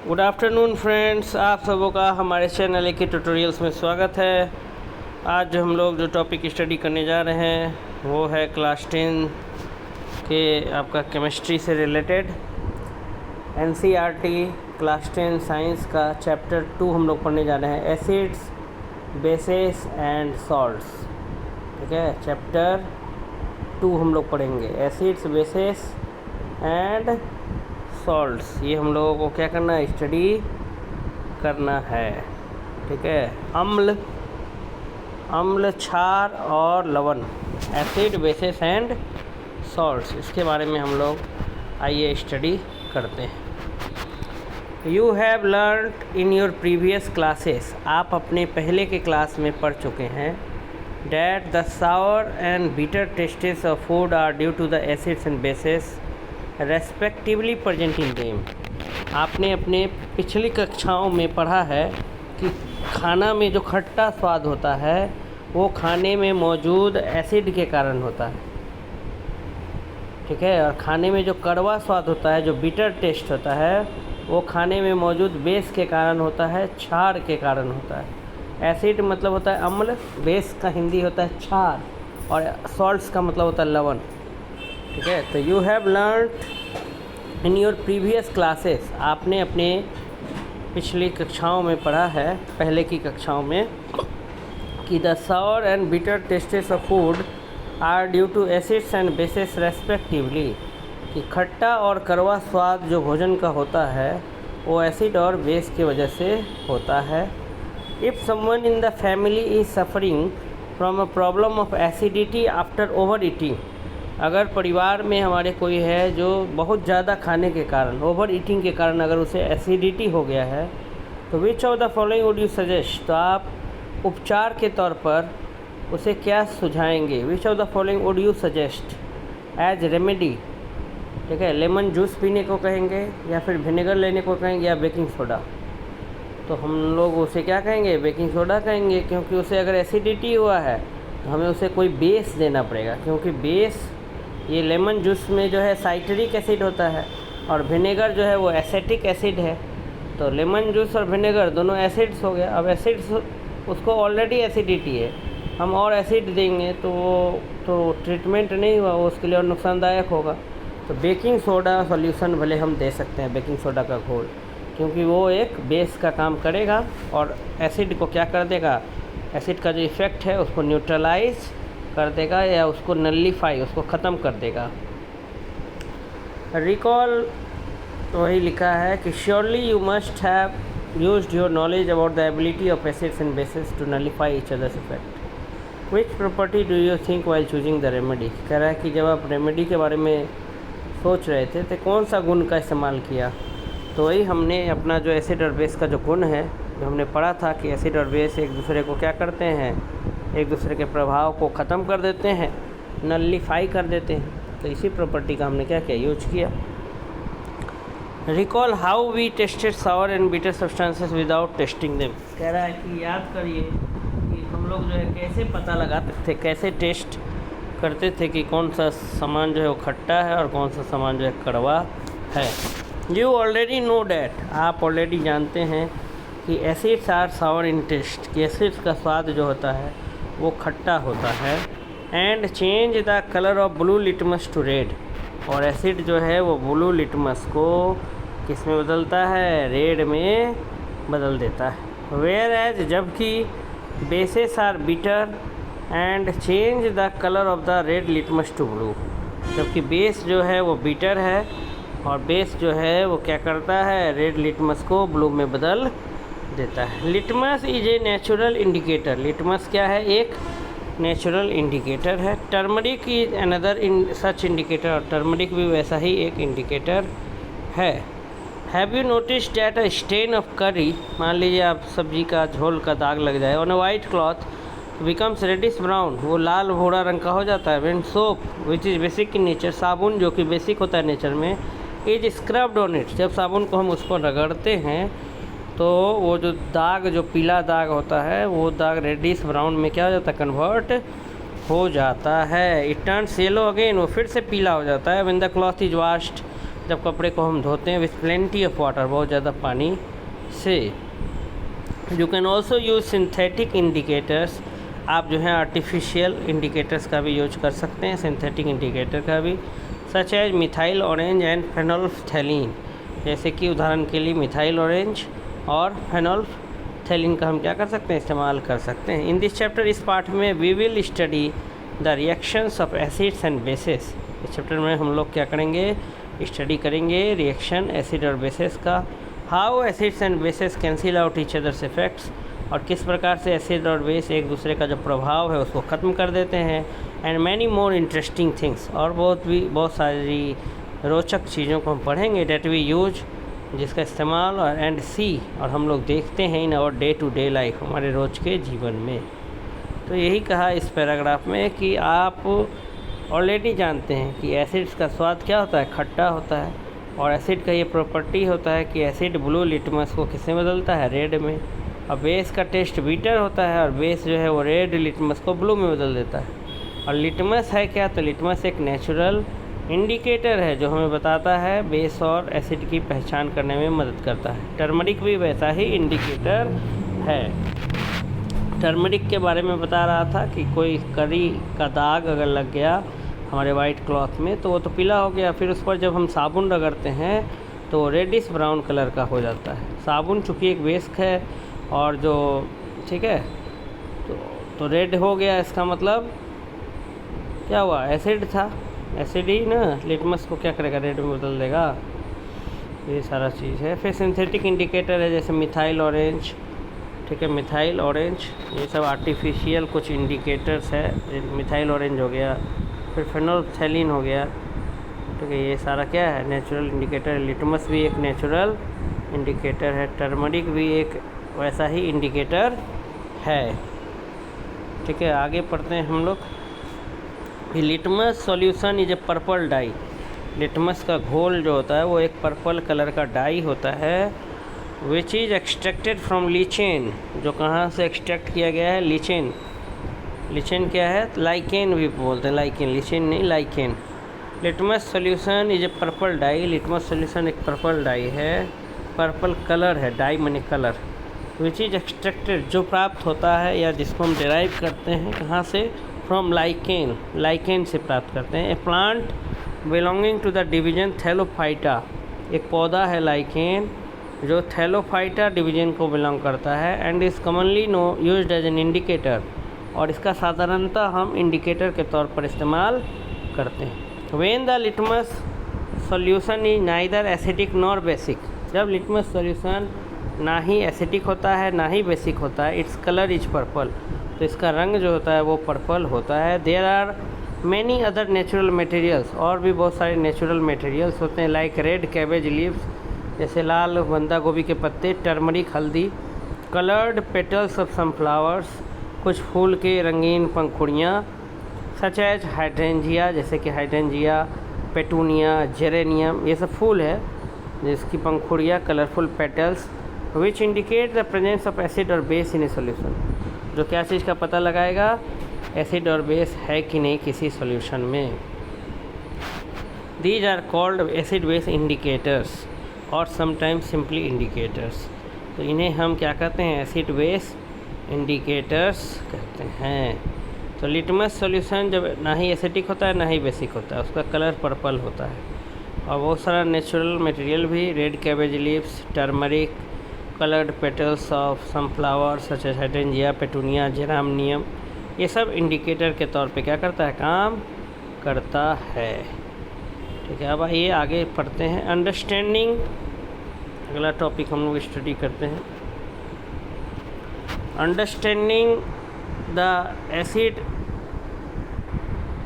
Good afternoon friends, आप सबों का हमारे चैनल के ट्यूटोरियल्स में स्वागत है। आज जो हम लोग जो टॉपिक स्टडी करने जा रहे हैं वो है क्लास 10 के आपका केमिस्ट्री से रिलेटेड एनसीईआरटी क्लास 10 साइंस का चैप्टर 2 हम लोग पढ़ने जा रहे हैं, एसिड्स बेसेस एंड सॉल्ट्स। ठीक है, चैप्टर 2 हम लोग पढ़ेंगे एसिड्स बेसेस एंड सॉल्ट्स। ये हम लोगों को क्या करना है, स्टडी करना है। ठीक है, अम्ल क्षार और लवण, एसिड बेसिस एंड सॉल्ट्स, इसके बारे में हम लोग आइए स्टडी करते हैं। You have learned in your previous classes, आप अपने पहले के क्लास में पढ़ चुके हैं, that the sour and bitter tastes of food are due to the acids and bases respectively present in them. आपने अपने पिछली कक्षाओं में पढ़ा है कि खाना में जो खट्टा स्वाद होता है वो खाने में मौजूद एसिड के कारण होता है। ठीक है, और खाने में जो कड़वा स्वाद होता है, जो बिटर टेस्ट होता है, वो खाने में मौजूद बेस के कारण होता है, क्षार के कारण होता है। एसिड मतलब होता है अम्ल, बेस का हिंदी होता है क्षार, और सॉल्ट्स का मतलब होता है लवण। ठीक है, तो you have learn in your previous classes, आपने अपने पिछली कक्षाओं में पढ़ा है, पहले की कक्षाओं में, कि the sour and bitter tastes of food are due to acids and bases respectively, कि खट्टा और कड़वा स्वाद जो भोजन का होता है वो एसिड और बेस की वजह से होता है। If someone in the family is suffering from a problem of acidity after over eating, अगर परिवार में हमारे कोई है जो बहुत ज़्यादा खाने के कारण, ओवर ईटिंग के कारण अगर उसे एसिडिटी हो गया है, तो which of the following would you suggest, तो आप उपचार के तौर पर उसे क्या सुझाएंगे। Which of the following would you suggest as remedy. ठीक है, लेमन जूस पीने को कहेंगे, या फिर विनेगर लेने को कहेंगे, या बेकिंग सोडा। तो हम लोग उसे क्या कहेंगे, बेकिंग सोडा कहेंगे, क्योंकि उसे अगर एसिडिटी हुआ है तो हमें उसे कोई बेस देना पड़ेगा, क्योंकि बेस ये लेमन जूस में जो है साइट्रिक एसिड होता है, और विनेगर जो है वो एसिटिक एसिड है। तो लेमन जूस और विनेगर दोनों एसिड्स हो गया। अब एसिड्स, उसको ऑलरेडी एसिडिटी है, हम और एसिड देंगे तो वो तो ट्रीटमेंट नहीं हुआ, वो उसके लिए और नुकसानदायक होगा। तो बेकिंग सोडा सॉल्यूशन भले हम दे सकते हैं, बेकिंग सोडा का घोल, क्योंकि वो एक बेस का काम करेगा और एसिड को क्या कर देगा, एसिड का जो इफ़ेक्ट है उसको न्यूट्रलाइज कर देगा, या उसको नल्लीफाई, उसको ख़त्म कर देगा। रिकॉल वही लिखा है कि surely you must have used your knowledge about the ability of acids and bases to nullify each other's effect. Which property do you think while choosing the remedy, कह रहा है कि जब आप रेमेडी के बारे में सोच रहे थे तो कौन सा गुण का इस्तेमाल किया। तो वही हमने अपना जो एसिड और बेस का जो गुण है, जो हमने पढ़ा था कि एसिड और बेस एक दूसरे को क्या करते हैं, एक दूसरे के प्रभाव को ख़त्म कर देते हैं, नल्लीफाई कर देते हैं। तो इसी प्रॉपर्टी का हमने क्या किया, यूज किया। Recall how we tested sour and bitter substances without testing them, कह रहा है कि याद करिए कि हम लोग जो है कैसे पता लगाते थे, कैसे टेस्ट करते थे कि कौन सा सामान जो है वो खट्टा है और कौन सा सामान जो है कड़वा है। यू ऑलरेडी नो डैट, आप ऑलरेडी जानते हैं कि acids are sour in taste, कि एसिड्स का स्वाद जो होता है वो खट्टा होता है। And change the colour of blue litmus to red, और एसिड जो है वो ब्लू लिटमस को किस में बदलता है, रेड में बदल देता है। वेयर एज, जबकि bases are bitter and change the colour of the red litmus to blue, जबकि बेस जो है वो बिटर है और बेस जो है वो क्या करता है, रेड लिटमस को ब्लू में बदल देता है। Litmus is a natural indicator, litmus क्या है, एक नेचुरल इंडिकेटर है। Turmeric is another in such indicator, और टर्मरिक भी वैसा ही एक इंडिकेटर है। Have you notice that a stain of curry, मान लीजिए आप सब्जी का झोल का दाग लग जाए, on a white cloth becomes reddish brown, वो लाल भूरा रंग का हो जाता है। When soap which is basic in nature, साबुन जो कि बेसिक होता है नेचर में, इज स्क्रब्ड ऑन इट, जब साबुन को हम उसको रगड़ते हैं तो वो जो दाग, जो पीला दाग होता है, वो दाग रेडिश ब्राउन में क्या हो जाता है, कन्वर्ट हो जाता है। इट टर्न्स येलो अगेन, वो फिर से पीला हो जाता है। When the cloth is washed जब कपड़े को हम धोते हैं विथ प्लेंटी ऑफ वाटर, बहुत ज़्यादा पानी से। You can also use synthetic indicators, आप जो है आर्टिफिशियल इंडिकेटर्स का भी यूज कर सकते हैं, सिंथेटिक इंडिकेटर का भी, such as methyl orange and phenolphthalein, जैसे कि उदाहरण के लिए मिथाइल ऑरेंज और फेनोल्फ्थैलीन का हम क्या कर सकते हैं, इस्तेमाल कर सकते हैं। इन दिस चैप्टर, इस पार्ट में we will study the reactions of acids and bases. इस चैप्टर में हम लोग क्या करेंगे, स्टडी करेंगे रिएक्शन एसिड और बेसिस का। How acids and bases cancel out each other's effects, और किस प्रकार से एसिड और बेस एक दूसरे का जो प्रभाव है उसको ख़त्म कर देते हैं। And many more interesting things, और बहुत सारी रोचक चीज़ों को हम पढ़ेंगे, डेट वी यूज, जिसका इस्तेमाल, और एंड सी, और हम लोग देखते हैं in our day to day life, हमारे रोज़ के जीवन में। तो यही कहा इस पैराग्राफ में कि आप ऑलरेडी जानते हैं कि एसिड्स का स्वाद क्या होता है, खट्टा होता है, और एसिड का ये प्रॉपर्टी होता है कि एसिड ब्लू लिटमस को किससे बदलता है, रेड में, और बेस का टेस्ट बीटर होता है, और बेस जो है वो रेड लिटमस को ब्लू में बदल देता है। और लिटमस है क्या, तो लिटमस एक नेचुरल इंडिकेटर है जो हमें बताता है बेस और एसिड की पहचान करने में मदद करता है। टर्मरिक भी वैसा ही इंडिकेटर है। टर्मरिक के बारे में बता रहा था कि कोई करी का दाग अगर लग गया हमारे वाइट क्लॉथ में तो वो तो पीला हो गया, फिर उस पर जब हम साबुन रगड़ते हैं तो रेडिश ब्राउन कलर का हो जाता है। साबुन चूँकि एक बेस है और जो ठीक है तो रेड हो गया, इसका मतलब क्या हुआ, एसिड था, एसिड ही ना लिटमस को क्या करेगा, रेड में बदल देगा। ये सारा चीज़ है। फिर सिंथेटिक इंडिकेटर है जैसे मिथाइल ऑरेंज, ठीक है, मिथाइल ऑरेंज, ये सब आर्टिफिशियल कुछ इंडिकेटर्स है। मिथाइल ऑरेंज हो गया, फिर फेनोल्फ्थैलीन हो गया, ठीक है, ये सारा क्या है, नेचुरल इंडिकेटर। लिटमस भी एक नेचुरल इंडिकेटर है, टर्मरिक भी एक वैसा ही इंडिकेटर है, ठीक है। आगे पढ़ते हैं हम लोग। Litmus solution is a purple dye, litmus का घोल जो होता है वो एक पर्पल कलर का डाई होता है, विच इज़ एक्सट्रैक्टेड फ्रॉम लीचेन, जो कहाँ से एक्सट्रैक्ट किया गया है, लीचेन। लीचेन क्या है, लाइकेन भी बोलते हैं, लाइकेन, लीचेन नहीं, lichen. Litmus solution is a purple dye, litmus solution एक पर्पल डाई है, पर्पल कलर है, dye money colour, which is extracted, जो प्राप्त होता है या जिसको हम डिराइव करते हैं कहाँ से, फ्रॉम लाइकेन, लाइकेन से प्राप्त करते हैं। A plant belonging to the division thallophyta, एक पौधा है लाइकेन जो थैलोफाइटा डिवीजन को बिलोंग करता है, and is commonly used as an indicator, और इसका साधारणतः हम इंडिकेटर के तौर पर इस्तेमाल करते हैं। When the litmus solution is neither acidic nor basic, जब लिटमस सॉल्यूशन ना ही एसिडिक होता है ना ही बेसिक होता है, इट्स कलर इज पर्पल, तो इसका रंग जो होता है वो पर्पल होता है। There are many other natural materials, और भी बहुत सारे नेचुरल मटेरियल्स होते हैं, लाइक रेड कैबेज लीव्स, जैसे लाल बंदा गोभी के पत्ते, टर्मरिक हल्दी, coloured petals of some flowers, कुछ फूल के रंगीन पंखुड़ियाँ, सच एज हाइड्रेंजिया, जैसे कि हाइड्रेंजिया, पेटूनिया, जेरेनियम, ये सब फूल है जिसकी पंखुड़ियाँ, colourful petals, which indicate the presence of acid और बेस इन ए सोल्यूशन, जो क्या चीज़ का पता लगाएगा, एसिड और बेस है कि नहीं किसी सॉल्यूशन में। These are called acid base indicators और समटाइम्स सिंपली इंडिकेटर्स, तो इन्हें हम क्या कहते हैं, एसिड बेस इंडिकेटर्स कहते हैं। तो लिटमस सॉल्यूशन जब ना ही एसिडिक होता है ना ही बेसिक होता है, उसका कलर पर्पल होता है, और बहुत सारा नेचुरल मटेरियल भी, red cabbage leaves, turmeric, coloured petals of some flowers such as hydrangea, petunia, geranium, ये सब इंडिकेटर के तौर पे क्या करता है, काम करता है, ठीक है। अब आइए आगे पढ़ते हैं। अंडरस्टैंडिंग, अगला टॉपिक हम लोग स्टडी करते हैं। Understanding the acid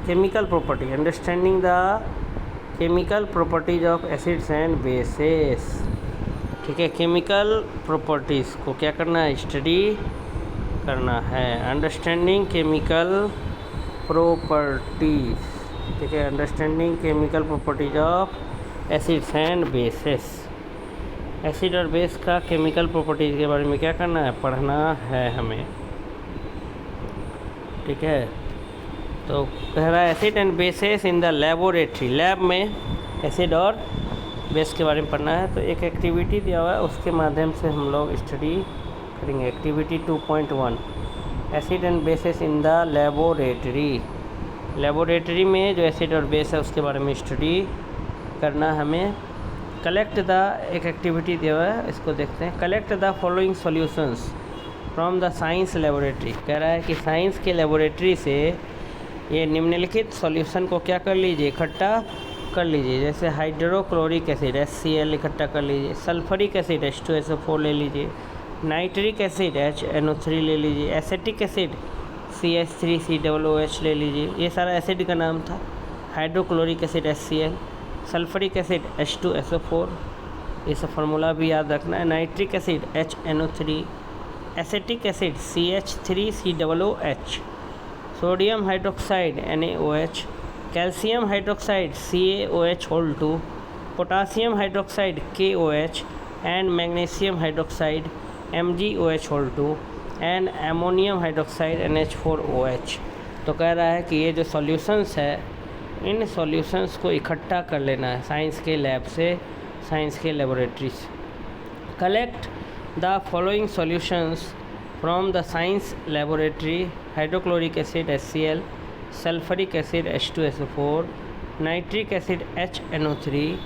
chemical property, understanding the chemical properties of acids and bases, ठीक है। केमिकल प्रॉपर्टीज़ को क्या करना है, स्टडी करना है। अंडरस्टैंडिंग केमिकल प्रॉपर्टीज़, ठीक है, understanding chemical properties of acids and bases, acid और बेस का केमिकल प्रॉपर्टीज़ के बारे में क्या करना है, पढ़ना है हमें, ठीक है। तो कह रहा है acid and bases in the laboratory, lab में एसिड और बेस के बारे में पढ़ना है। तो एक एक्टिविटी दिया हुआ है, उसके माध्यम से हम लोग स्टडी करेंगे। Activity 2.1 acid and basis in the laboratory. Laboratory में जो एसिड और बेस है उसके बारे में स्टडी करना हमें। कलेक्ट द, एक एक्टिविटी दिया हुआ है, इसको देखते हैं। Collect the following solutions from the science laboratory. कह रहा है कि साइंस के लेबोरेटरी से ये निम्नलिखित सॉल्यूशन को क्या कर लीजिए, इकट्ठा कर लीजिए। जैसे हाइड्रोक्लोरिक एसिड HCl इकट्ठा कर लीजिए, सल्फरिक एसिड H2SO4 ले लीजिए, नाइट्रिक एसिड HNO3 ले लीजिए, एसिटिक एसिड CH3COOH ले लीजिए। ये सारा एसिड का नाम था। Hydrochloric acid HCl, sulphuric acid H2SO4, ये सब फार्मूला भी याद रखना है। Nitric acid HNO3, acetic acid CH3COOH, sodium hydroxide NaOH, calcium hydroxide CaOH2, potassium hydroxide KOH and magnesium hydroxide MgOH2 and ammonium hydroxide NH4OH। तो कह रहा है कि ये जो सॉल्यूशंस है, इन सॉल्यूशंस को इकट्ठा कर लेना है साइंस के लैब से, साइंस के लेबोरेटरी से। Collect the following solutions from the science laboratory. Hydrochloric acid HCl, sulphuric acid H2SO4, nitric acid HNO3,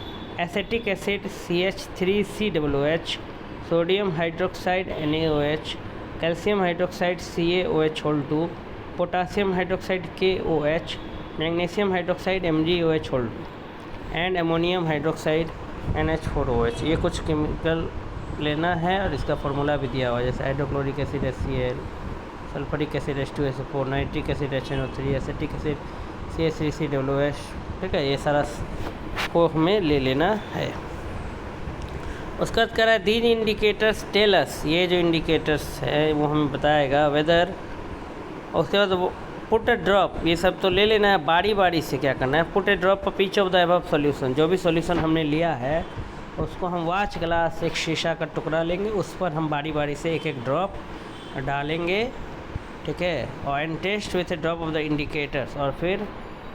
acetic acid CH3COOH, sodium hydroxide NaOH, calcium hydroxide CaOH2, potassium hydroxide KOH, magnesium hydroxide MgOH2 and ammonium hydroxide NH4OH। ये कुछ chemical लेना है और इसका formula भी दिया हुआ है। जैसे hydrochloric acid HCl, sulphuric acid H2SO4, nitric acid HNO3, acetic acid CH3COOH। ठीक है, ये सारा को हमें ले लेना है। उसका बाद कह रहा है दीज इंडिकेटर्स टेल अस, ये जो इंडिकेटर्स है वो हमें बताएगा वेदर। उसके बाद वो पुट अ ड्रॉप, ये सब तो ले लेना है, बारी बारी से क्या करना है। Put a drop of each of the above solution, जो भी सॉल्यूशन हमने लिया है उसको हम वॉच ग्लास, एक शीशा का टुकड़ा लेंगे, उस पर हम बारी बारी से एक एक ड्रॉप डालेंगे। ठीक है, और and test with a drop of the indicators, और फिर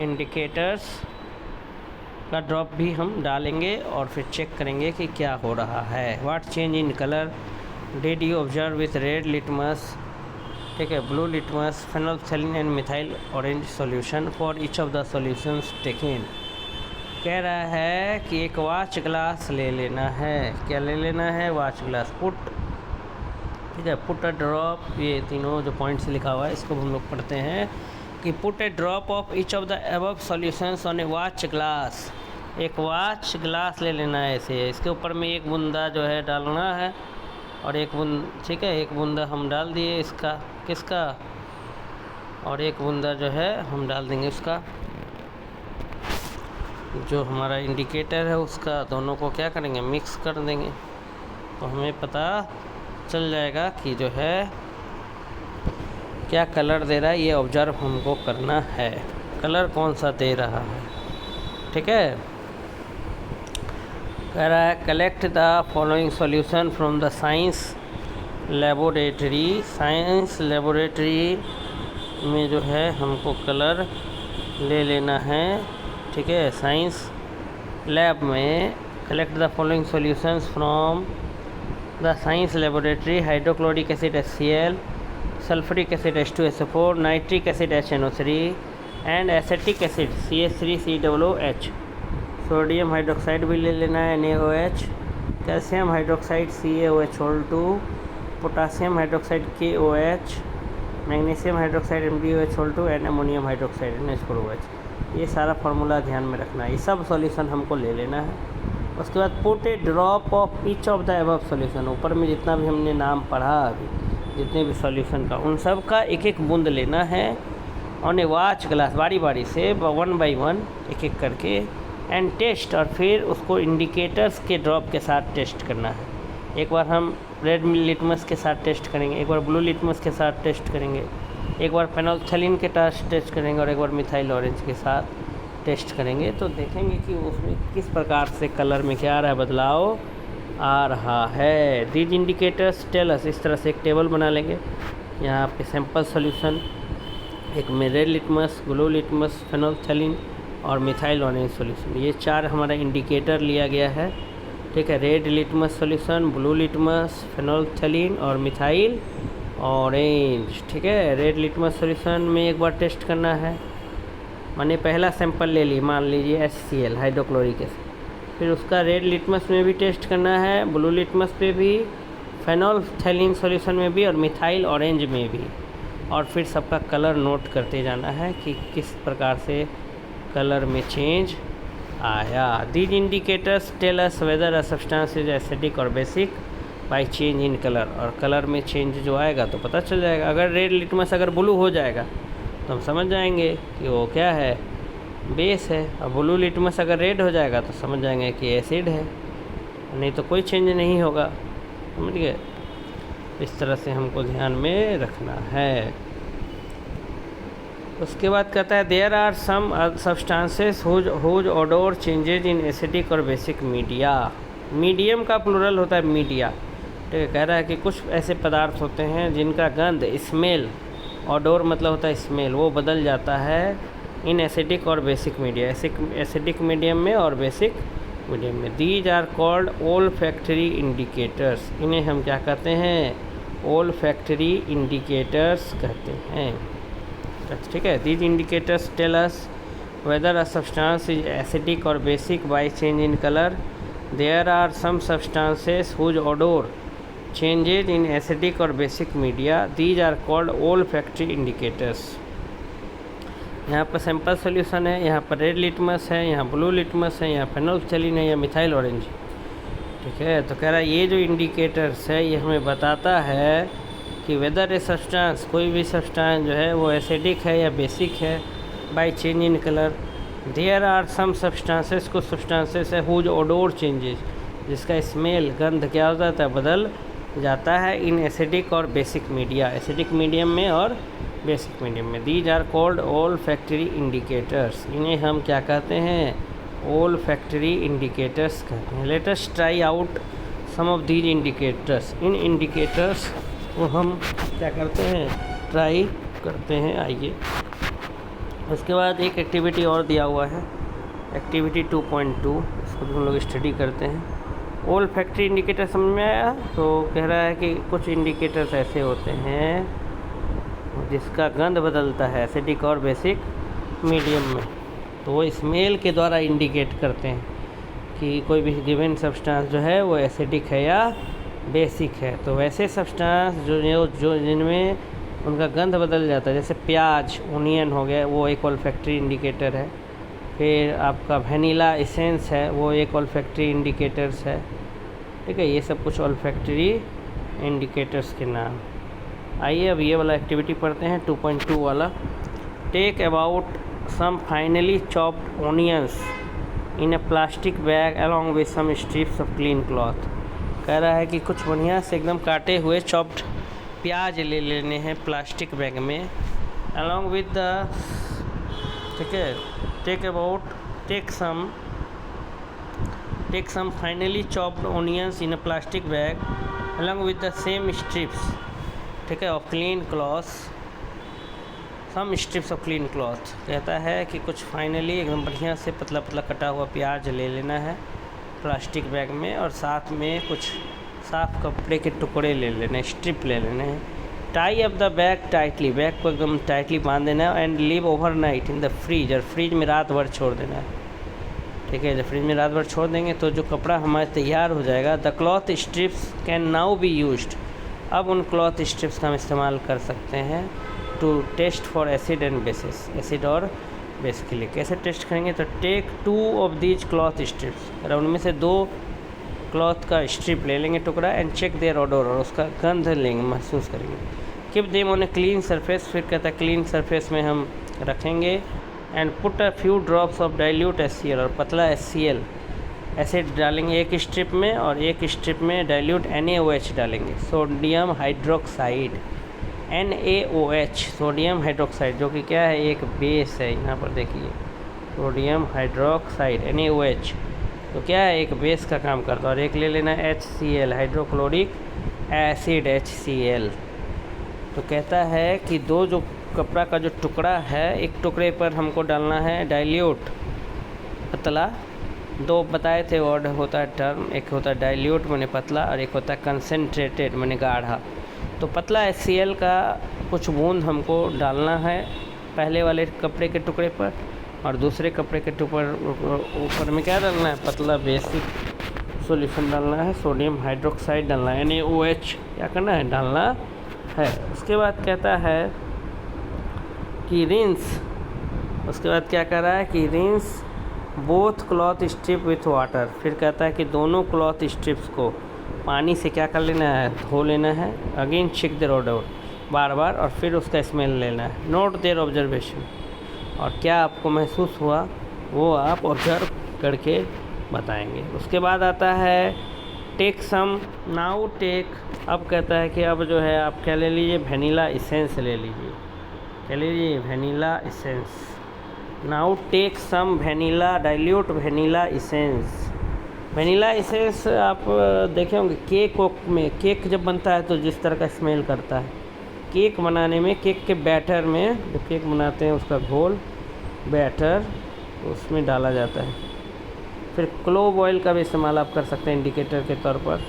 इंडिकेटर्स का ड्रॉप भी हम डालेंगे और फिर चेक करेंगे कि क्या हो रहा है। What change in colour did you observe with red litmus, ठीक है, blue litmus, phenolphthalein and methyl orange solution for each of the solutions taken. कह रहा है कि एक वॉच ग्लास ले लेना है। क्या ले लेना है? Watch glass. पुट, ठीक है, पुट अ ड्रॉप, ये तीनों जो पॉइंट्स लिखा हुआ है इसको हम लोग पढ़ते हैं कि put A drop of each of the above solutions on A watch glass. एक वॉच ग्लास ले लेना है ऐसे, इसके ऊपर में एक बूंदा जो है डालना है और एक बूंद, ठीक है, एक बूंदा हम डाल दिए इसका, किसका, और एक बूंदा जो है हम डाल देंगे उसका, जो हमारा इंडिकेटर है उसका। दोनों को क्या करेंगे, मिक्स कर देंगे, तो हमें पता चल जाएगा कि जो है क्या कलर दे रहा है। ये ऑब्जर्व हमको करना है, कलर कौन सा दे रहा है। ठीक है, कह रहा है collect the following solution from the science laboratory. Science laboratory में जो है हमको कलर ले लेना है। ठीक है, साइंस लैब में collect the following solutions from the science laboratory. Hydrochloric acid HCl, sulphuric acid H2SO4, nitric acid HNO3 and acetic acid CH3COOH। Sodium hydroxide भी ले लेना है NaOH, calcium hydroxide CaOH2, potassium hydroxide KOH, magnesium hydroxide MgOH2 and ammonium hydroxide NH4OH। ये सारा formula ध्यान में रखना है, ये सब सॉल्यूशन हमको ले लेना है। उसके बाद put A drop of each of the above solution. ऊपर में जितना भी हमने नाम पढ़ा अभी, जितने भी सॉल्यूशन का, उन सब का एक एक बूंद लेना है ऑन ए वॉच ग्लास, बारी बारी से 1 by 1 एक एक करके, एंड टेस्ट, और फिर उसको इंडिकेटर्स के ड्रॉप के साथ टेस्ट करना है। एक बार हम रेड लिटमस के साथ टेस्ट करेंगे, एक बार ब्लू लिटमस के साथ टेस्ट करेंगे, एक बार फेनोल्फथैलीन के साथ टेस्ट करेंगे और एक बार मिथाइल ऑरेंज के साथ टेस्ट करेंगे। तो देखेंगे कि उसमें किस प्रकार से कलर में क्या आ रहा है, बदलाव आ रहा है। दीज इंडिकेटर्स टेल अस, इस तरह से एक टेबल बना लेंगे। यहाँ पे सैंपल सॉल्यूशन, एक में रेड लिटमस, ब्लू लिटमस, फेनोल्फथैलीन, और मिथाइल ऑरेंज सॉल्यूशन। ये 4 हमारा इंडिकेटर लिया गया है, ठीक है। Red litmus solution, blue litmus, phenolphthalein और मिथाइल ऑरेंज, ठीक है। रेड लिटमस सॉल्यूशन में एक बार टेस्ट करना है, मैंने पहला सैंपल ले ली, मान लीजिए HCl हाइड्रोक्लोरिक एसिड, फिर उसका रेड लिटमस में भी टेस्ट करना है, ब्लू लिटमस पे भी, फेनोल्फथलीन सॉल्यूशन में भी और मिथाइल ऑरेंज में भी, और फिर सबका कलर नोट करते जाना है कि किस प्रकार से कलर में चेंज आया। These indicators tell us whether a substance is acidic और basic by change in colour, और कलर में चेंज जो आएगा तो पता चल जाएगा। अगर रेड लिटमस अगर ब्लू हो जाएगा तो हम समझ जाएंगे कि वो क्या है, बेस है, और ब्लू लिटमस अगर रेड हो जाएगा तो समझ जाएंगे कि एसिड है, नहीं तो कोई चेंज नहीं होगा, समझ गए। इस तरह से हमको ध्यान में रखना है। उसके बाद कहता है there are some substances whose odour changes in acidic और बेसिक मीडिया। मीडियम का प्लूरल होता है मीडिया, ठीक है। कह रहा है कि कुछ ऐसे पदार्थ होते हैं जिनका गंध, स्मेल, ओडोर मतलब होता है स्मेल, वो बदल जाता है इन एसिडिक और बेसिक मीडिया, एसिडिक मीडियम में और बेसिक मीडियम में। These are called olfactory indicators. इन्हें हम क्या कहते हैं, ओल्फैक्टरी इंडिकेटर्स कहते हैं, ठीक है। These indicators tell us whether a substance is acidic और basic by change in colour. There are some substances whose odour changes in acidic और basic media, these are called olfactory indicators. यहाँ पर sample solution है, यहाँ पर red litmus है, यहाँ blue litmus है, यहाँ फेनोल्फथलीन है, या मिथाइल ऑरेंज, ठीक है। तो कह रहा है ये जो इंडिकेटर्स है ये हमें बताता है कि वेदर ए सब्सटेंस, कोई भी सब्सटेंस जो है वो एसिडिक है या बेसिक है by change in colour. There are some substances, कुछ सब्सटेंसेस है हुज ओडोर चेंजेस, जिसका स्मेल, गंध क्या हो जाता है, बदल जाता है इन एसिडिक और बेसिक मीडिया, एसिडिक मीडियम में और बेसिक मीडियम में। These are called olfactory indicators. इन्हें हम क्या कहते हैं, ओल्फैक्टरी इंडिकेटर्स कहते हैं। Let us try out some of these indicators. इन इंडिकेटर्स को हम क्या करते हैं, ट्राई करते हैं, आइए। उसके बाद एक एक्टिविटी और दिया हुआ है, एक्टिविटी 2.2, इसको भी हम लोग स्टडी करते हैं। ओल्फैक्टरी इंडिकेटर समझ में आया? तो कह रहा है कि कुछ इंडिकेटर्स ऐसे होते हैं जिसका गंध बदलता है एसिडिक और बेसिक मीडियम में, तो वो स्मेल के द्वारा इंडिकेट करते हैं कि कोई भी गिवन सब्सटेंस जो है वो एसिडिक है या बेसिक है। तो वैसे सब्सटेंस जो जिनमें उनका गंध बदल जाता है, जैसे प्याज, ओनियन हो गया, वो एक ओल्फैक्टरी इंडिकेटर है। फिर आपका वेनिला एसेंस है, वो एक ओल्फैक्टरी इंडिकेटर्स है, ठीक है। ये सब कुछ ओल्फैक्टरी इंडिकेटर्स के नाम। आइए अब ये वाला एक्टिविटी पढ़ते हैं, 2.2 वाला। Take about some finely chopped onions in a plastic bag along with some strips of clean cloth. कह रहा है कि कुछ बढ़िया से एकदम काटे हुए चॉप्ड प्याज ले लेने हैं प्लास्टिक बैग में, अलॉन्ग विद द, ठीक है। Take some finely chopped onions in a plastic bag along with the same strips, ठीक है, of clean cloth, some strips of clean cloth. कहता है कि कुछ फाइनली एकदम बढ़िया से पतला पतला कटा हुआ प्याज ले लेना है प्लास्टिक बैग में, और साथ में कुछ साफ कपड़े के टुकड़े ले लेने, स्ट्रिप ले लेने हैं। Tie up the bag tightly, bag को एकदम टाइटली बांध देना है। And leave overnight in the fridge, और फ्रिज में रात भर छोड़ देना है, ठीक है। जब फ्रिज में रात भर छोड़ देंगे तो जो कपड़ा हमारे तैयार हो जाएगा। The cloth strips can now be used, अब उन क्लॉथ स्ट्रिप्स का हम इस्तेमाल कर सकते हैं to test for acid and bases, acid और बेस के लिए। कैसे टेस्ट करेंगे, तो take 2 of these cloth strips, और उनमें से 2 क्लॉथ का स्ट्रिप ले लेंगे टुकड़ा, एंड चेक देयर ओडोर, और उसका गंध लेंगे, महसूस करेंगे। Keep them on a clean surface, फिर कहता है क्लीन सरफेस में हम रखेंगे। And put a few drops of dilute HCl, और पतला HCl एसिड डालेंगे एक स्ट्रिप में, और एक स्ट्रिप में डाइल्यूट NaOH डालेंगे, sodium hydroxide, NaOH sodium hydroxide, जो कि क्या है, एक बेस है। यहाँ पर देखिए सोडियम हाइड्रोक्साइड NaOH, तो क्या है, एक बेस का काम करता है। और एक ले लेना HCl हाइड्रोक्लोरिक एसिड HCl। तो कहता है कि 2 जो कपड़ा का जो टुकड़ा है, एक टुकड़े पर हमको डालना है डाइल्यूट, पतला। दो बताए थे वर्ड होता है टर्म, एक होता है डाइल्यूट माने पतला और एक होता है कंसनट्रेटेड माने गाढ़ा। तो पतला HCl का कुछ बूंद हमको डालना है पहले वाले कपड़े के टुकड़े पर, और दूसरे कपड़े के ऊपर में क्या डालना है, पतला बेसिक सॉल्यूशन डालना है, सोडियम हाइड्रोक्साइड डालना है, NaOH क्या करना है, डालना है। उसके बाद कहता है कि रिंस, उसके बाद क्या कर रहा है कि rinse both cloth strip with water. फिर कहता है कि दोनों क्लॉथ स्ट्रिप्स को पानी से क्या कर लेना है, धो लेना है। Again check the rod out, बार बार, और फिर उसका स्मेल लेना है। नोट देयर ऑब्जर्वेशन, और क्या आपको महसूस हुआ वो आप ऑब्जर्व करके बताएंगे। उसके बाद आता है टेक सम, नाउ टेक, अब कहता है कि अब जो है आप क्या ले लीजिए, वेनिला इसेंस ले लीजिए। क्या ले लीजिए, vanilla essence. Now take some vanilla, dilute vanilla essence. Vanilla essence आप देखे होंगे केक में, केक जब बनता है तो जिस तरह का स्मेल करता है, केक बनाने में, केक के बैटर में, जो केक बनाते हैं उसका घोल बैटर उसमें डाला जाता है। फिर क्लोव ऑयल का भी इस्तेमाल आप कर सकते हैं इंडिकेटर के तौर पर।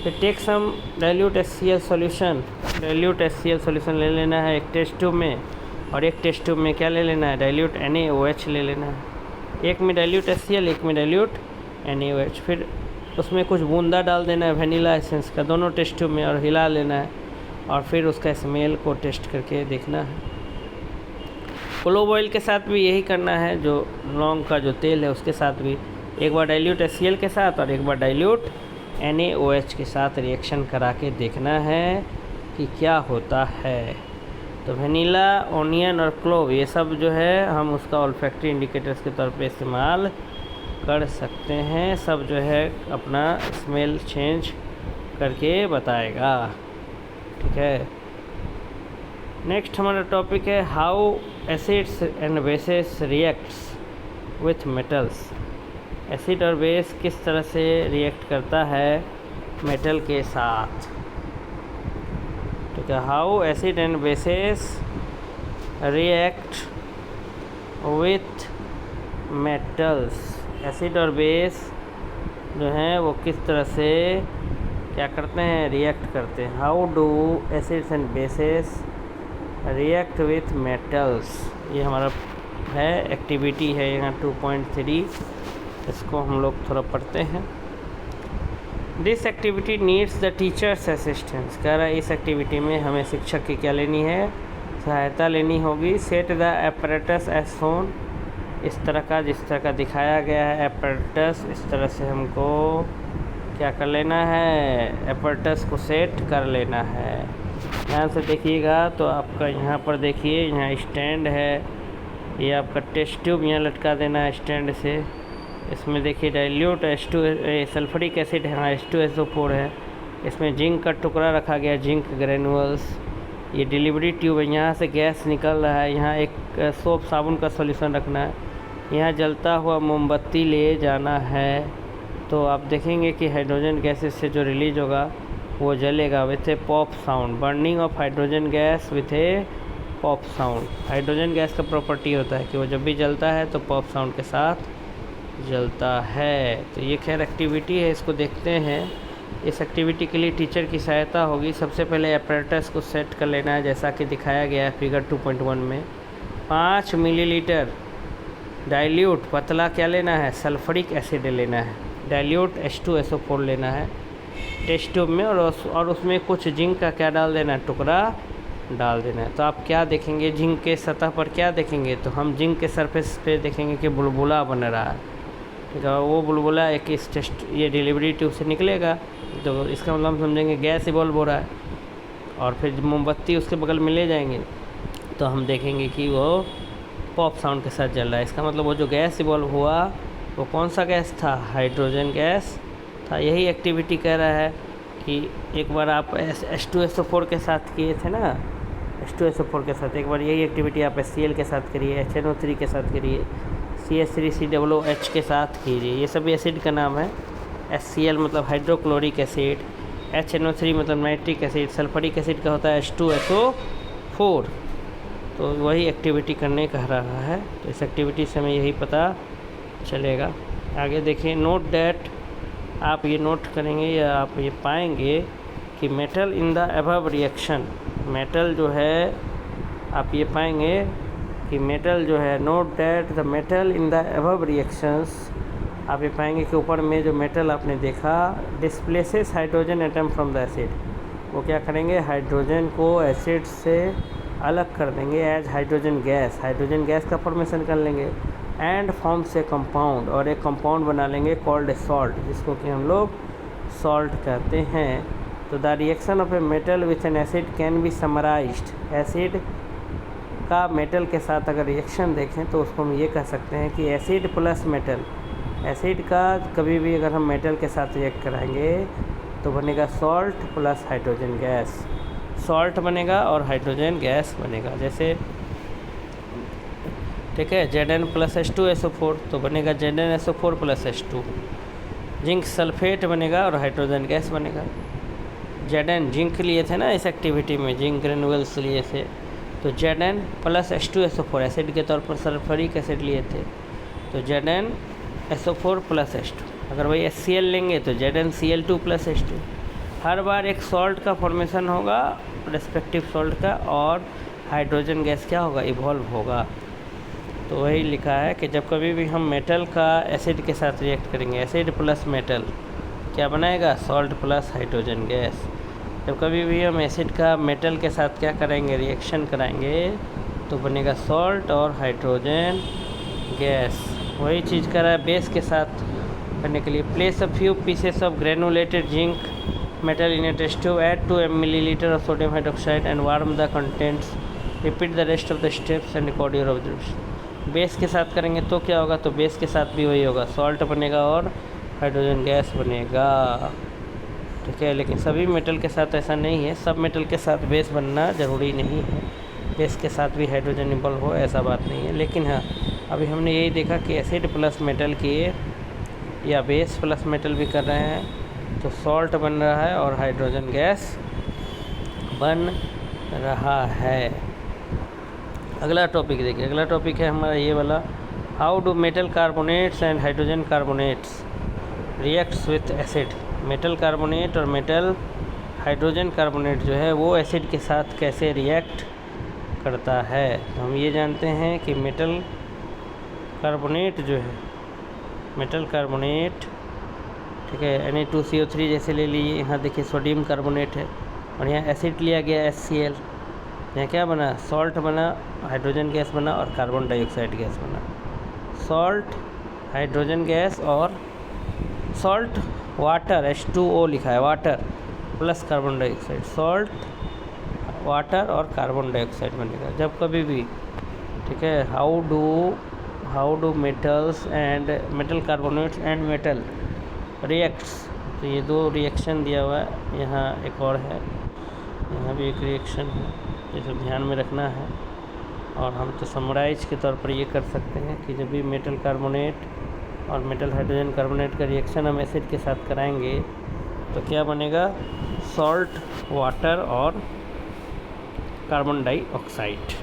फिर take some dilute HCl solution, dilute HCl solution ले लेना है एक टेस्ट ट्यूब में, और एक टेस्ट ट्यूब में क्या ले लेना है, डाइल्यूट NaOH ले लेना है। एक में डाइल्यूट HCl, एक में डाइल्यूट NaOH। फिर उसमें कुछ बूंदा डाल देना है वेनिला एसेंस का दोनों टेस्ट ट्यूब में, और हिला लेना है, और फिर उसका स्मेल को टेस्ट करके देखना है। क्लोव ऑयल के साथ भी यही करना है, जो लौंग का जो तेल है उसके साथ भी एक बार डाइल्यूट HCl के साथ और एक बार डाइल्यूट NaOH के साथ रिएक्शन करा के देखना है कि क्या होता है। तो वेनिला, ऑनियन और क्लोव ये सब जो है हम उसका ऑल्फैक्टरी इंडिकेटर्स के तौर पे इस्तेमाल कर सकते हैं। सब जो है अपना स्मेल चेंज करके बताएगा, ठीक है। नेक्स्ट हमारा टॉपिक है how acids and bases reacts with metals. Acid और बेस किस तरह से रिएक्ट करता है मेटल के साथ, ठीक है। How acid and bases react with metals, acid और बेस जो हैं वो किस तरह से क्या करते हैं, रिएक्ट करते हैं। How do acids and bases react with metals, ये हमारा है एक्टिविटी है यहाँ 2.3, इसको हम लोग थोड़ा पढ़ते हैं। This activity needs the teachers assistance, कह रहा है इस एक्टिविटी में हमें शिक्षक की क्या लेनी है, सहायता लेनी होगी। Set the apparatus as shown, इस तरह का जिस तरह का दिखाया गया है एपरेटस, इस तरह से हमको क्या कर लेना है, एपरेटस को सेट कर लेना है। ध्यान से देखिएगा तो आपका यहाँ पर देखिए, यहाँ स्टैंड है, ये आपका टेस्ट ट्यूब यहाँ लटका देना है स्टैंड से। इसमें देखिए डाइल्यूट सल्फरिक एसिड है, हाँ H2SO4 है। इसमें जिंक का टुकड़ा रखा गया, जिंक ग्रेनुअल्स। ये डिलीवरी ट्यूब है, यहाँ से गैस निकल रहा है। यहाँ एक सोप साबुन का सॉल्यूशन रखना है, यहाँ जलता हुआ मोमबत्ती ले जाना है। तो आप देखेंगे कि हाइड्रोजन गैसेस से जो रिलीज होगा वो जलेगा with A pop sound. Burning of hydrogen gas with A pop sound, hydrogen gas का प्रॉपर्टी होता है कि वो जब भी जलता है तो पॉप साउंड के साथ जलता है। तो ये खैर एक्टिविटी है, इसको देखते हैं। इस एक्टिविटी के लिए टीचर की सहायता होगी। सबसे पहले एपरेटस को सेट कर लेना है जैसा कि दिखाया गया है फिगर 2.1 में। 5 मिलीलीटर डाइल्यूट पतला क्या लेना है, सल्फरिक एसिड लेना है, डाइल्यूट H2SO4 लेना है टेस्ट ट्यूब में, और उसमें कुछ जिंक का क्या डाल देना है, टुकड़ा डाल देना है। तो आप क्या देखेंगे, जिंक के सतह पर क्या देखेंगे, तो हम जिंक के सरफेस पे देखेंगे कि बुलबुला बन रहा है, ठीक है। वो बुलबुला एक इस टेस्ट ये डिलीवरी ट्यूब से निकलेगा, तो इसका मतलब हम समझेंगे गैस इवॉल्व हो रहा है। और फिर मोमबत्ती उसके बगल में ले जाएंगे तो हम देखेंगे कि वो पॉप साउंड के साथ जल रहा है। इसका मतलब वो जो गैस इवॉल्व हुआ वो कौन सा गैस था, हाइड्रोजन गैस था। यही एक्टिविटी कह रहा है कि एक बार आप H2SO4 के साथ किए थे ना, H2SO4 के साथ एक बार यही एक्टिविटी आप HCl के साथ करिए, HNO3 के साथ करिए, CH3COOH के साथ कीजिए। ये सभी एसिड का नाम है। HCl मतलब हाइड्रोक्लोरिक एसिड, HNO3 मतलब नाइट्रिक एसिड, सल्फरिक एसिड का होता है H2SO4। तो वही एक्टिविटी करने कह रहा है। तो इस एक्टिविटी से हमें यही पता चलेगा। आगे देखिए, नोट डैट, आप ये नोट करेंगे या आप ये पाएंगे कि metal in the above reaction, metal जो है आप ये पाएंगे कि मेटल जो है, note that the metal in the above reactions, आप ये पाएंगे कि ऊपर में जो मेटल आपने देखा displaces hydrogen atom from the acid, वो क्या करेंगे, हाइड्रोजन को एसिड से अलग कर देंगे as hydrogen gas, hydrogen gas का फॉर्मेशन कर लेंगे एंड फॉर्म्स ए कंपाउंड, और एक कंपाउंड बना लेंगे कॉल्ड ए सॉल्ट, जिसको कि हम लोग सॉल्ट कहते हैं। तो the reaction of a metal with an acid can be summarised, acid का मेटल के साथ अगर रिएक्शन देखें तो उसको हम ये कह सकते हैं कि एसिड प्लस मेटल, एसिड का कभी भी अगर हम मेटल के साथ रिएक्ट कराएंगे तो बनेगा salt plus hydrogen gas, salt बनेगा और हाइड्रोजन गैस बनेगा। जैसे ठीक है, Zn प्लस H2SO4 तो बनेगा ZnSO4 plus H2, zinc sulphate बनेगा और हाइड्रोजन गैस बनेगा। Zn जिंक लिए थे ना इस एक्टिविटी में, जिंक ग्रेनुअल्स लिए थे, तो Zn प्लस H2SO4 एसिड के तौर पर सल्फरिक एसिड लिए थे, तो ZnSO4 प्लस H2। अगर वही HCl लेंगे तो ZnCl2 प्लस H2। हर बार एक सॉल्ट का फॉर्मेशन होगा रेस्पेक्टिव सॉल्ट का, और हाइड्रोजन गैस क्या होगा, इवॉल्व होगा। तो वही लिखा है कि जब कभी भी हम मेटल का एसिड के साथ रिएक्ट करेंगे, एसिड प्लस मेटल क्या बनाएगा, सॉल्ट प्लस हाइड्रोजन गैस। जब कभी भी हम एसिड का मेटल के साथ क्या करेंगे, रिएक्शन कराएंगे, तो बनेगा सॉल्ट और हाइड्रोजन गैस। वही चीज़ कर रहा है बेस के साथ करने के लिए। Place a few pieces of granulated zinc metal in a test tube, add 2 ml of sodium hydroxide and warm the contents, repeat the rest of the steps and record your observations। Base के साथ करेंगे तो क्या होगा, तो base के साथ भी वही होगा, सॉल्ट बनेगा और हाइड्रोजन गैस बनेगा। ठीक है, लेकिन सभी मेटल के साथ ऐसा नहीं है, सब मेटल के साथ बेस बनना ज़रूरी नहीं है, बेस के साथ भी हाइड्रोजन इवॉल्व हो ऐसा बात नहीं है। लेकिन हाँ, अभी हमने यही देखा कि एसिड प्लस मेटल किए या बेस प्लस मेटल भी कर रहे हैं तो सॉल्ट बन रहा है और हाइड्रोजन गैस बन रहा है। अगला टॉपिक देखिए, अगला टॉपिक है हमारा ये वाला, how do metal carbonates and hydrogen carbonates reacts with acid. Metal carbonate और मेटल हाइड्रोजन कार्बोनेट जो है वो एसिड के साथ कैसे रिएक्ट करता है। तो हम ये जानते हैं कि मेटल कार्बोनेट जो है, मेटल कार्बोनेट ठीक है, Na2CO3 जैसे ले लीजिए, यहाँ देखिए सोडियम कार्बोनेट है और यहाँ एसिड लिया गया HCl, यहाँ क्या बना, सॉल्ट बना, हाइड्रोजन गैस बना और कार्बन डाइऑक्साइड गैस बना। सॉल्ट, हाइड्रोजन गैस और सॉल्ट, वाटर H2O लिखा है, water plus carbon dioxide, salt, water और कार्बन डाइऑक्साइड बनेगा जब कभी भी। ठीक है, how do metals and metal carbonates and metal reacts. तो ये दो रिएक्शन दिया हुआ है, यहाँ एक और है, यहाँ भी एक रिएक्शन है, ये सब ध्यान में रखना है। और हम तो समराइज के तौर पर ये कर सकते हैं कि जब भी मेटल कार्बोनेट और मेटल हाइड्रोजन कार्बोनेट का रिएक्शन हम एसिड के साथ कराएंगे तो क्या बनेगा, सॉल्ट, वाटर और कार्बन डाइऑक्साइड।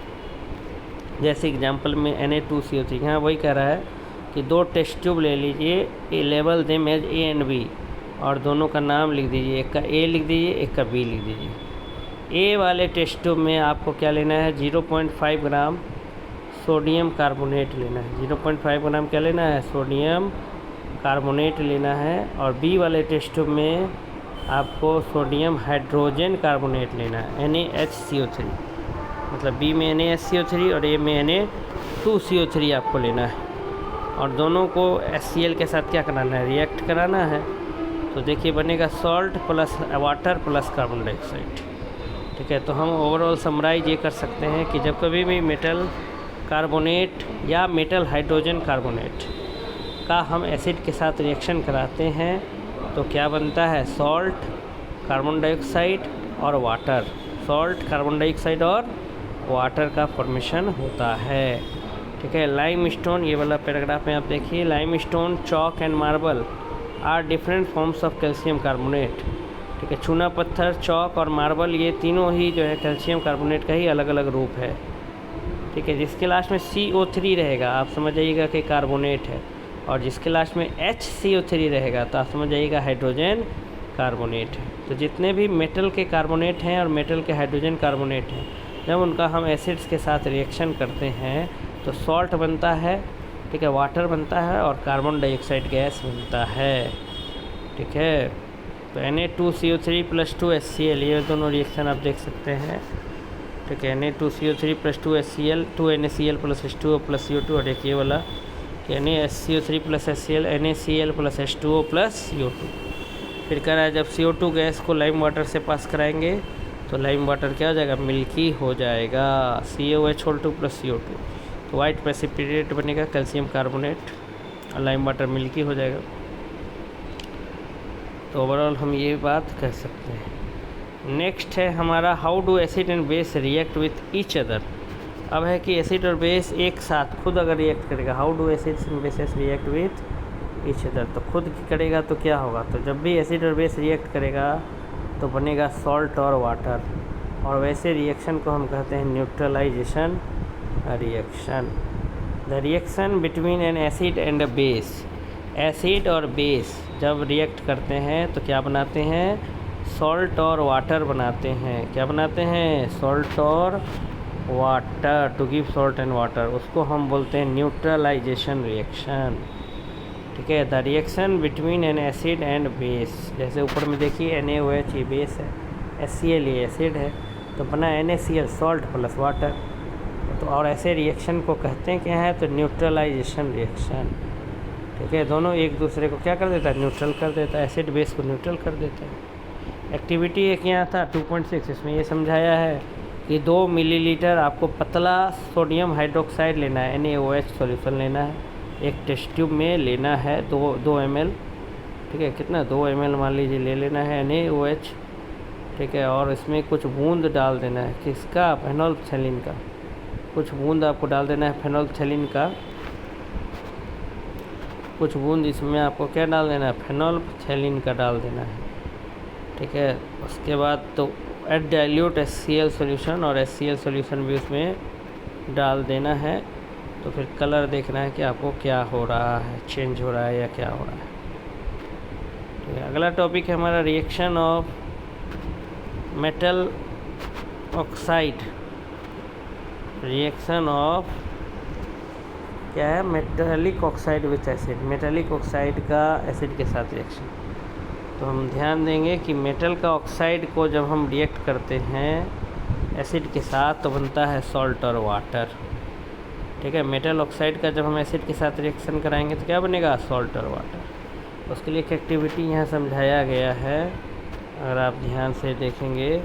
जैसे एग्जांपल में Na2CO3, यहाँ वही कह रहा है कि दो टेस्ट ट्यूब ले लीजिए, a label them as A and B, और दोनों का नाम लिख दीजिए, एक का A लिख दीजिए, एक का B लिख दीजिए। A वाले टेस्ट ट्यूब में आपको क्या लेना है, 0.5 ग्राम सोडियम कार्बोनेट लेना है, 0.5 ग्राम क्या लेना है, सोडियम कार्बोनेट लेना है। और B वाले टेस्ट ट्यूब में आपको सोडियम हाइड्रोजन कार्बोनेट लेना है, NaHCO3, मतलब B में NaHCO3 और A में Na2CO3 आपको लेना है, और दोनों को HCl के साथ क्या कराना है, रिएक्ट कराना है। तो देखिए बनेगा salt plus water plus carbon dioxide. ठीक है, तो हम ओवरऑल समराइज ये कर सकते हैं कि जब कभी भी मेटल कार्बोनेट या मेटल हाइड्रोजन कार्बोनेट का हम एसिड के साथ रिएक्शन कराते हैं तो क्या बनता है, सॉल्ट, कार्बन डाइऑक्साइड और वाटर, सॉल्ट, कार्बन डाइऑक्साइड और वाटर का फॉर्मेशन होता है। ठीक है, लाइम स्टोन, ये वाला पैराग्राफ में आप देखिए, limestone, chalk and marble are different forms of calcium carbonate. ठीक है, चूना पत्थर, चॉक और मार्बल ये तीनों ही जो है कैल्शियम कार्बोनेट का ही अलग अलग रूप है। ठीक है। जिसके लास्ट में CO3 रहेगा आप समझ जाइएगा कि कार्बोनेट है, और जिसके लास्ट में HCO3 रहेगा तो आप समझ जाइएगा हाइड्रोजन कार्बोनेट है। तो जितने भी मेटल के कार्बोनेट हैं और मेटल के हाइड्रोजन कार्बोनेट हैं, जब उनका हम एसिड्स के साथ रिएक्शन करते हैं तो सॉल्ट बनता है, ठीक है, वाटर बनता है और कार्बन डाइऑक्साइड गैस बनता है, ठीक है। तो Na2CO3 + 2HCl ये दोनों रिएक्शन आप देख सकते हैं, ठीक है। Na2CO3 + 2HCl 2NaCl + H2O + CO2, और एक ये वाला कि NaSCO3 + HCl NaCl + H2O + CO2। फिर कह रहा है जब CO2 गैस को लाइम वाटर से पास कराएंगे तो लाइम वाटर क्या हो जाएगा, मिल्की हो जाएगा, CaOH2 + CO2। तो वाइट प्रेसिपिटेट बनेगा कैल्शियम कार्बोनेट, और लाइम वाटर मिल्की हो जाएगा। तो ओवरऑल हम ये बात कह सकते हैं। नेक्स्ट है हमारा how do acid and base react with each other. अब है कि एसिड और बेस एक साथ खुद अगर रिएक्ट करेगा, how do acids and bases react with each other, तो खुद करेगा तो क्या होगा, तो जब भी एसिड और बेस रिएक्ट करेगा तो बनेगा सॉल्ट और वाटर, और वैसे रिएक्शन को हम कहते हैं neutralisation reaction. The reaction between an acid and a base, acid और बेस जब रिएक्ट करते हैं तो क्या बनाते हैं, सॉल्ट और वाटर बनाते हैं। क्या बनाते हैं, सॉल्ट और water, to give salt and water, उसको हम बोलते हैं न्यूट्रलाइजेशन रिएक्शन, ठीक है। The reaction between an acid and base, जैसे ऊपर में देखिए NaOH ये बेस है, HCl ये एसिड है, तो बना NaCl सॉल्ट प्लस वाटर। तो और ऐसे रिएक्शन को कहते हैं क्या है, तो न्यूट्रलाइजेशन रिएक्शन, ठीक है। दोनों एक दूसरे को क्या कर देता है, न्यूट्रल कर देता है, एसिड बेस को न्यूट्रल कर देता है। एक्टिविटी एक यहाँ था 2.6, इसमें ये समझाया है कि 2 मिलीलीटर आपको पतला सोडियम हाइड्रोक्साइड लेना है, NaOH सॉल्यूशन लेना है, एक टेस्ट ट्यूब में लेना है 2 ml, ठीक है, कितना 2 ml मान लीजिए ले लेना है NaOH, ठीक है। और इसमें कुछ बूंद डाल देना है, किसका, फेनोल्फथैलीन का, कुछ बूंद आपको डाल देना है फेनोल्फथैलीन का, कुछ बूंद इसमें आपको क्या डाल देना है, फेनोल्फथैलीन का डाल देना है, ठीक है। उसके बाद तो एड डाइल्यूट HCl सॉल्यूशन, और HCl सॉल्यूशन भी उसमें डाल देना है। तो फिर कलर देखना है कि आपको क्या हो रहा है, चेंज हो रहा है या क्या हो रहा है, ठीक है। अगला टॉपिक है हमारा reaction of metal oxide, reaction of क्या है, metallic oxide with acid, metallic oxide का एसिड के साथ रिएक्शन। तो हम ध्यान देंगे कि मेटल का ऑक्साइड को जब हम रिएक्ट करते हैं एसिड के साथ तो बनता है सॉल्ट और वाटर, ठीक है। मेटल ऑक्साइड का जब हम एसिड के साथ रिएक्शन कराएंगे तो क्या बनेगा, सॉल्ट और वाटर। उसके लिए एक एक्टिविटी यहाँ समझाया गया है, अगर आप ध्यान से देखेंगे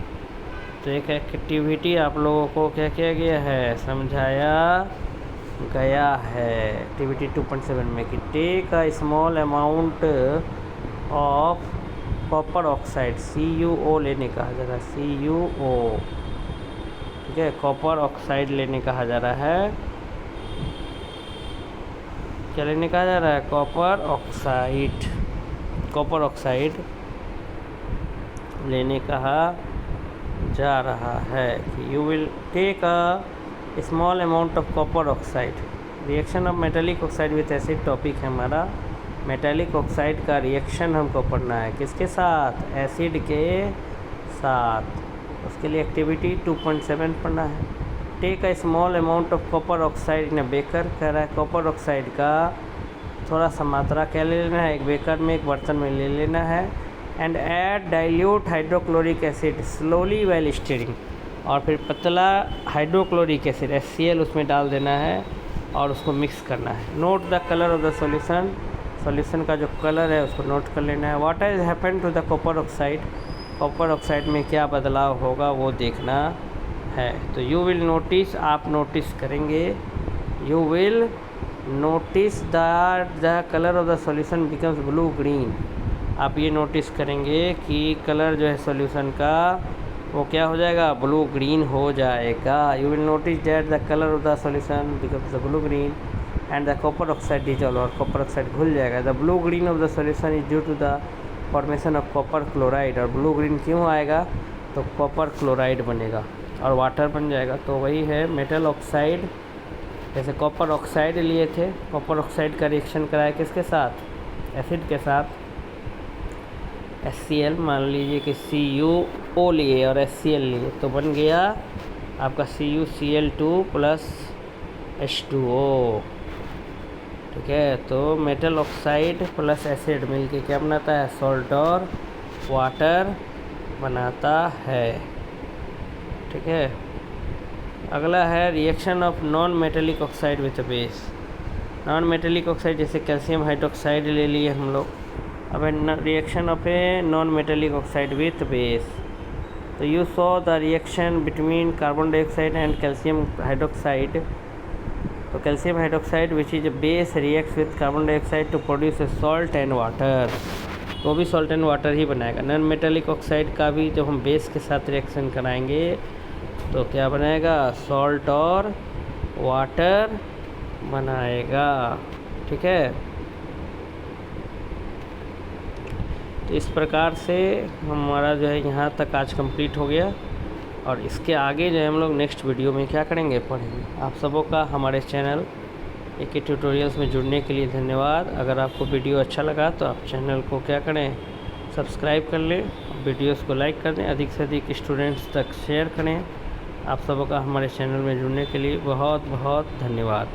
तो एक एक्टिविटी आप लोगों को क्या किया गया है, समझाया गया है एक्टिविटी 2.7 में कि take a small amount of copper oxide, CuO लेने कहा जा रहा है, CuO, ठीक है, कॉपर ऑक्साइड लेने कहा जा रहा है, क्या लेने कहा जा रहा है, कॉपर ऑक्साइड, कॉपर ऑक्साइड लेने कहा जा रहा है कि you will take a small amount of copper oxide, reaction of metallic oxide with acid topic है हमारा। मेटालिक ऑक्साइड का रिएक्शन हमको पढ़ना है, किसके साथ, एसिड के साथ। उसके लिए एक्टिविटी 2.7 पढ़ना है। Take a small amount of copper oxide in a beaker, कह रहा है कॉपर ऑक्साइड का थोड़ा सा मात्रा क्या ले लेना है, एक बेकर में, एक बर्तन में ले लेना है। And add dilute hydrochloric acid slowly while steering, और फिर पतला हाइड्रोक्लोरिक एसिड HCl उसमें डाल देना है और उसको मिक्स करना है। Note the colour of the solution, solution का जो कलर है उसको नोट कर लेना है। What has happened to the copper oxide, copper oxide में क्या बदलाव होगा वो देखना है। तो यू विल नोटिस, आप नोटिस करेंगे, you will notice the colour of the solution becomes blue green, आप ये नोटिस करेंगे कि कलर जो है सॉल्यूशन का वो क्या हो जाएगा, ब्लू ग्रीन हो जाएगा। You will notice that the colour of the solution becomes the blue green and the copper oxide dissolve, और कॉपर ऑक्साइड घुल जाएगा। The blue green of the solution is due to the formation of copper chloride, और blue green क्यों आएगा, तो copper chloride बनेगा और water बन जाएगा। तो वही है मेटल ऑक्साइड जैसे कॉपर ऑक्साइड लिए थे, कॉपर ऑक्साइड का रिएक्शन कराया किसके साथ, एसिड के साथ, HCl मान लीजिए कि CuO लिए और HCl लिए, तो बन गया आपका CuCl2 प्लस H2O। ठीक है, तो मेटल ऑक्साइड प्लस एसिड मिलके क्या बनाता है, सॉल्ट और वाटर बनाता है। ठीक है, अगला है reaction of non metallic oxide with base. Non metallic oxide जैसे कैल्शियम हाइड्रोक्साइड ले लिए हम लोग। अब reaction of a non metallic oxide with base, तो you saw the reaction between carbon dioxide and calcium hydroxide. तो calcium hydroxide which is a base reacts with carbon dioxide to produce a salt and water, तो भी salt and water ही बनाएगा। Non metallic oxide का भी जब हम base के साथ रिएक्शन कराएंगे तो क्या बनाएगा, सॉल्ट और वाटर बनाएगा। ठीक है, तो इस प्रकार से हमारा जो है यहाँ तक आज कंप्लीट हो गया, और इसके आगे जो है हम लोग नेक्स्ट वीडियो में क्या करेंगे, पढ़ेंगे। आप सबों का हमारे चैनल एक ही ट्यूटोरियल्स में जुड़ने के लिए धन्यवाद। अगर आपको वीडियो अच्छा लगा तो आप चैनल को क्या करें, सब्सक्राइब कर लें, वीडियोस को लाइक कर दें, अधिक से अधिक स्टूडेंट्स तक शेयर करें। आप सबों का हमारे चैनल में जुड़ने के लिए बहुत बहुत धन्यवाद।